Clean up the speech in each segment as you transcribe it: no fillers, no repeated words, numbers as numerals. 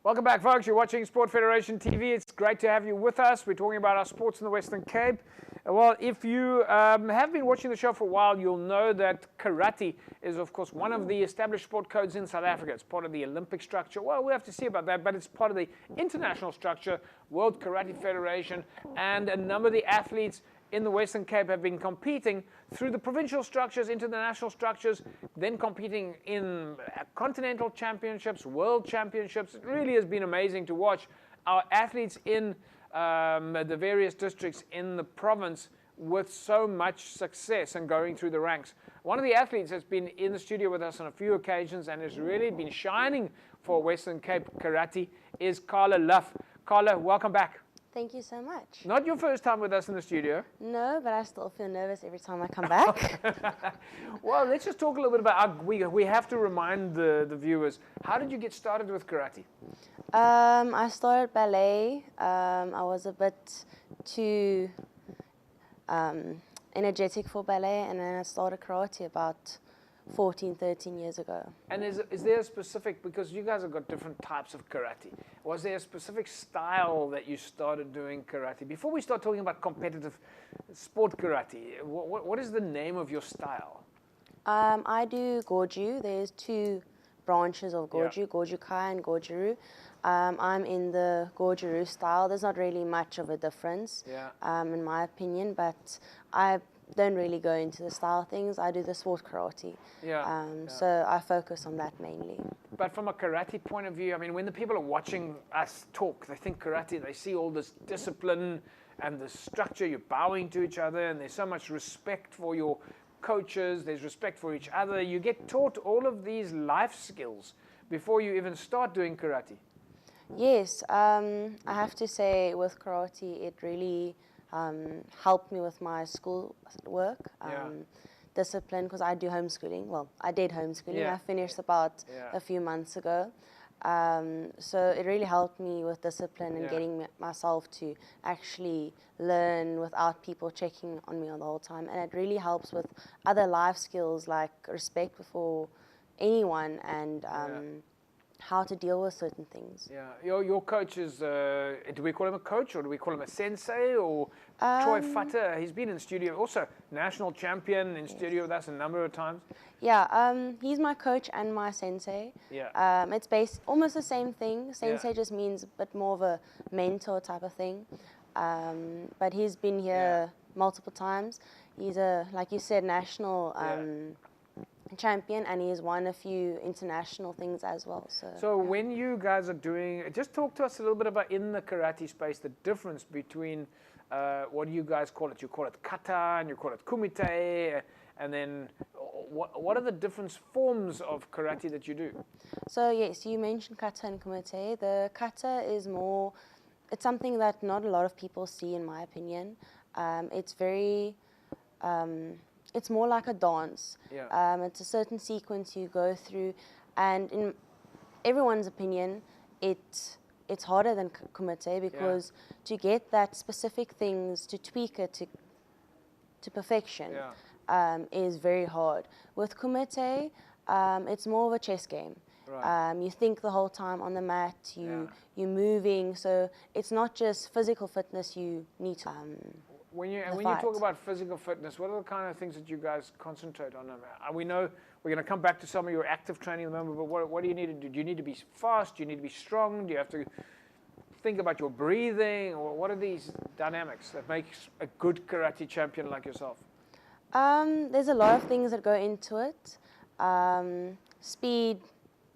Welcome back, folks. You're watching Sport Federation TV. It's great to have you with us. We're talking about our sports in the Western Cape. Well, if you have been watching the show for a while, you'll know that karate is, of course, one of the established sport codes in South Africa. It's part of the Olympic structure. Well, we have to see about that, but it's part of the international structure, World Karate Federation, and a number of the athletes in the Western Cape have been competing through the provincial structures into the national structures, then competing in continental championships, world championships. It really has been amazing to watch our athletes in the various districts in the province with so much success and going through the ranks. One of the athletes has been in the studio with us on a few occasions and has really been shining for Western Cape karate is Carla. Carla, welcome back. Thank you so much. Not your first time with us in the studio. No, but I still feel nervous every time I come back. Well, let's just talk a little bit about, we have to remind the viewers, how did you get started with karate? I started ballet. I was a bit too energetic for ballet, and then I started karate about 14, 13 years ago. And is there a specific, because you guys have got different types of karate, was there a specific style that you started doing karate? Before we start talking about competitive sport karate, what is the name of your style? I do Goju. There's two branches of Goju, Yeah. Goju Kai and Goju-Ryu. I'm in the Goju-Ryu style. There's not really much of a difference, in my opinion, but I don't really go into the style things. I do the sport karate. So I focus on that mainly. But from a karate point of view, I mean, when the people are watching us talk, they think karate, they see all this discipline and the structure, you're bowing to each other, and there's so much respect for your coaches, there's respect for each other. You get taught all of these life skills before you even start doing karate. Yes, I have to say with karate, it really helped me with my school work, discipline, because I do homeschooling. Well, I did homeschooling. I finished about a few months ago. So it really helped me with discipline and getting myself to actually learn without people checking on me all the whole time. And it really helps with other life skills like respect for anyone and how to deal with certain things. Your coach is, do we call him a coach or do we call him a sensei or Troy Futter? He's been in studio, also national champion in studio with us a number of times. He's my coach and my sensei. It's almost the same thing. Sensei just means a bit more of a mentor type of thing. But he's been here multiple times. He's a, like you said, national champion, and he's won a few international things as well. So when you guys are doing, just talk to us a little bit about in the karate space, the difference between what do you guys call it? You call it kata and you call it kumite, and then what are the different forms of karate that you do? So yes, you mentioned kata and kumite. The kata is more, it's something that not a lot of people see, in my opinion. It's very it's more like a dance. It's a certain sequence you go through, and in everyone's opinion, it's harder than kumite because to get that specific things, to tweak it to perfection is very hard. With kumite, it's more of a chess game. You think the whole time on the mat, you're moving, so it's not just physical fitness you need to When you talk about physical fitness, what are the kind of things that you guys concentrate on? We know we're going to come back to some of your active training in a moment, but what do you need to do? Do you need to be fast? Do you need to be strong? Do you have to think about your breathing? Or what are these dynamics that makes a good karate champion like yourself? There's a lot of things that go into it. Speed,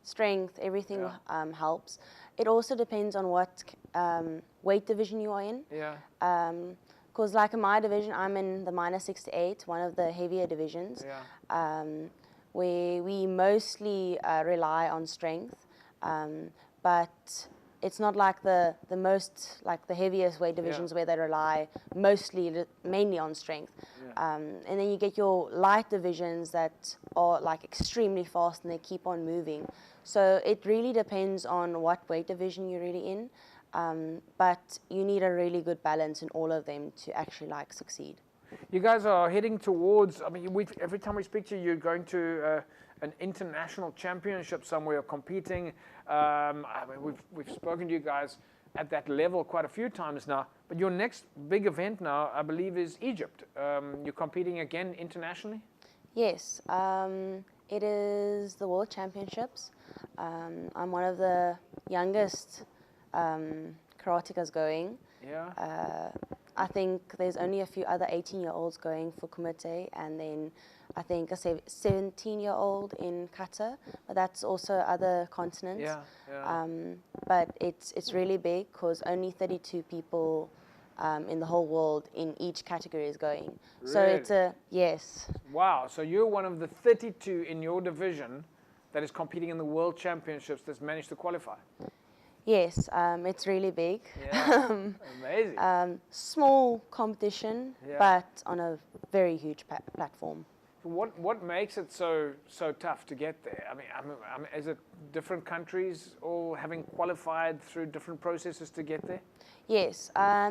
strength, everything helps. It also depends on what weight division you are in. Because like in my division, I'm in the -6 to 8, one of the heavier divisions, where we mostly rely on strength, but it's not like the most, like the heaviest weight divisions where they rely mainly on strength. And then you get your light divisions that are like extremely fast and they keep on moving. So it really depends on what weight division you're really in. But you need a really good balance in all of them to actually like succeed. You guys are heading towards, I mean, every time we speak to you, you're going to an international championship somewhere, competing. I mean, we've spoken to you guys at that level quite a few times now. But your next big event now, I believe, is Egypt. You're competing again internationally? Yes, it is the World Championships. I'm one of the youngest karatekas going. Yeah. I think there's only a few other 18-year-olds going for Kumite, and then I think a 17-year-old in Qatar, but that's also other continents. Yeah, yeah. But it's really big because only 32 people in the whole world in each category is going. Really? So it's a, yes. Wow, so you're one of the 32 in your division that is competing in the World Championships that's managed to qualify. Yes, it's really big. Yeah, amazing. Small competition, Yeah. but on a very huge platform. What makes it so tough to get there? I mean, is it different countries all having qualified through different processes to get there? Yes, I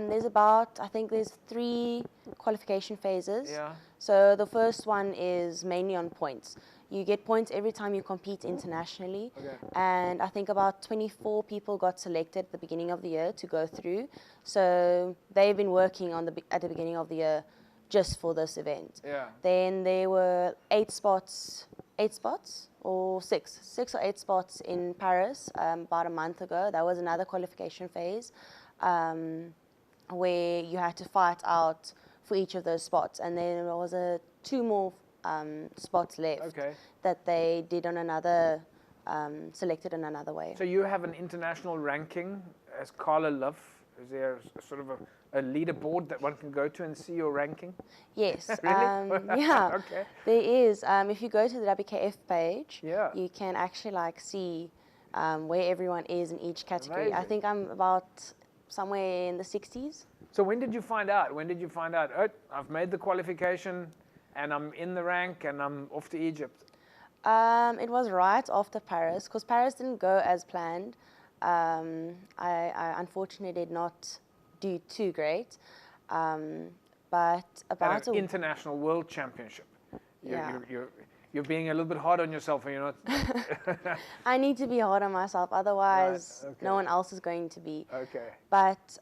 think there's 3 qualification phases. Yeah. So the first one is mainly on points. You get points every time you compete internationally. Okay. And I think about 24 people got selected at the beginning of the year to go through. So they've been working at the beginning of the year just for this event. Yeah. Then there were 8 spots or 6 or 8 spots in Paris about a month ago. That was another qualification phase where you had to fight out for each of those spots. And then there was 2 more spots left. Okay. That they did on another, selected in another way. So you have an international ranking as Carla Love. Is there a sort of a leaderboard that one can go to and see your ranking? Yes. Really? Yeah. Okay. There is. If you go to the WKF page, Yeah. you can actually see where everyone is in each category. Amazing. I think I'm about somewhere in the 60s. So when did you find out? Oh, I've made the qualification and I'm in the rank and I'm off to Egypt. It was right after Paris, because Paris didn't go as planned. I unfortunately did not do too great. But about At an international world championship. Yeah. You're being a little bit hard on yourself, and you're not. I need to be hard on myself, otherwise Right, okay. no one else is going to be. Okay. But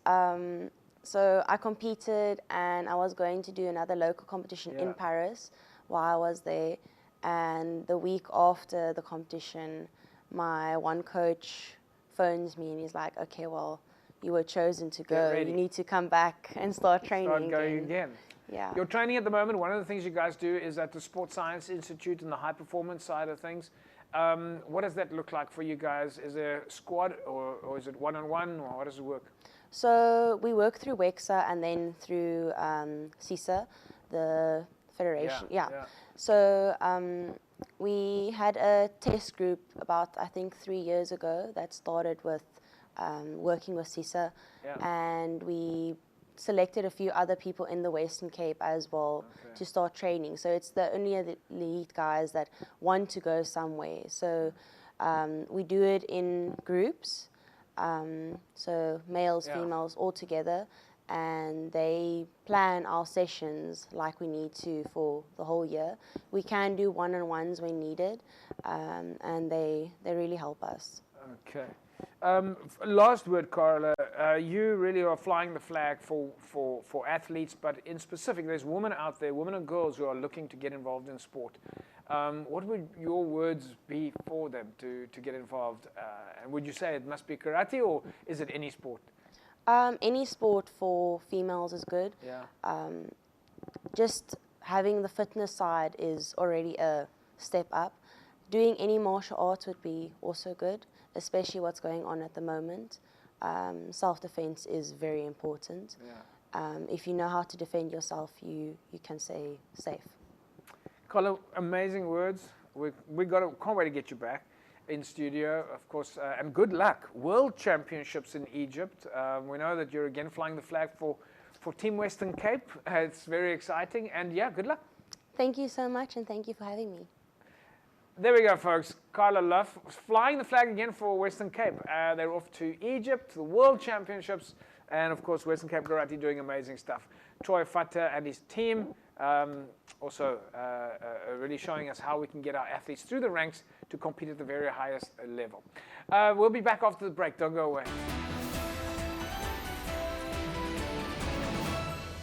so I competed, and I was going to do another local competition Yeah. in Paris while I was there. And the week after the competition, my one coach phones me and he's like, "Okay, well, you were chosen to go. ready. You need to come back and start training Start going again. Yeah. You're training at the moment. One of the things you guys do is at the Sports Science Institute and the high performance side of things. What does that look like for you guys? Is there a squad or is it one-on-one, or how does it work? So we work through WEXA and then through CISA, the federation. Yeah. So we had a test group about, I think, 3 years ago that started with working with CISA. Yeah. And we selected a few other people in the Western Cape as well Okay. to start training. So it's the only elite guys that want to go somewhere. So we do it in groups, so males, Yeah. females, all together, and they plan our sessions like we need to for the whole year. We can do one-on-ones when needed, and they really help us. Okay. Last word, Carla. You really are flying the flag for athletes, but in specific, there's women out there, women and girls who are looking to get involved in sport. What would your words be for them to get involved? And would you say it must be karate, or is it any sport? Any sport for females is good. Yeah. Just having the fitness side is already a step up. Doing any martial arts would be also good, especially what's going on at the moment. Self-defense is very important. Yeah. If you know how to defend yourself, you can stay safe. Carla, amazing words. Can't wait to get you back in studio, of course, and good luck. World Championships in Egypt. We know that you're again flying the flag for Team Western Cape. It's very exciting, and yeah, good luck. Thank you so much, and thank you for having me. There we go, folks. Carla Love flying the flag again for Western Cape. They're off to Egypt, the World Championships, and of course, Western Cape Karate doing amazing stuff. Troy Futter and his team. Also really showing us how we can get our athletes through the ranks to compete at the very highest level. We'll be back after the break. Don't go away.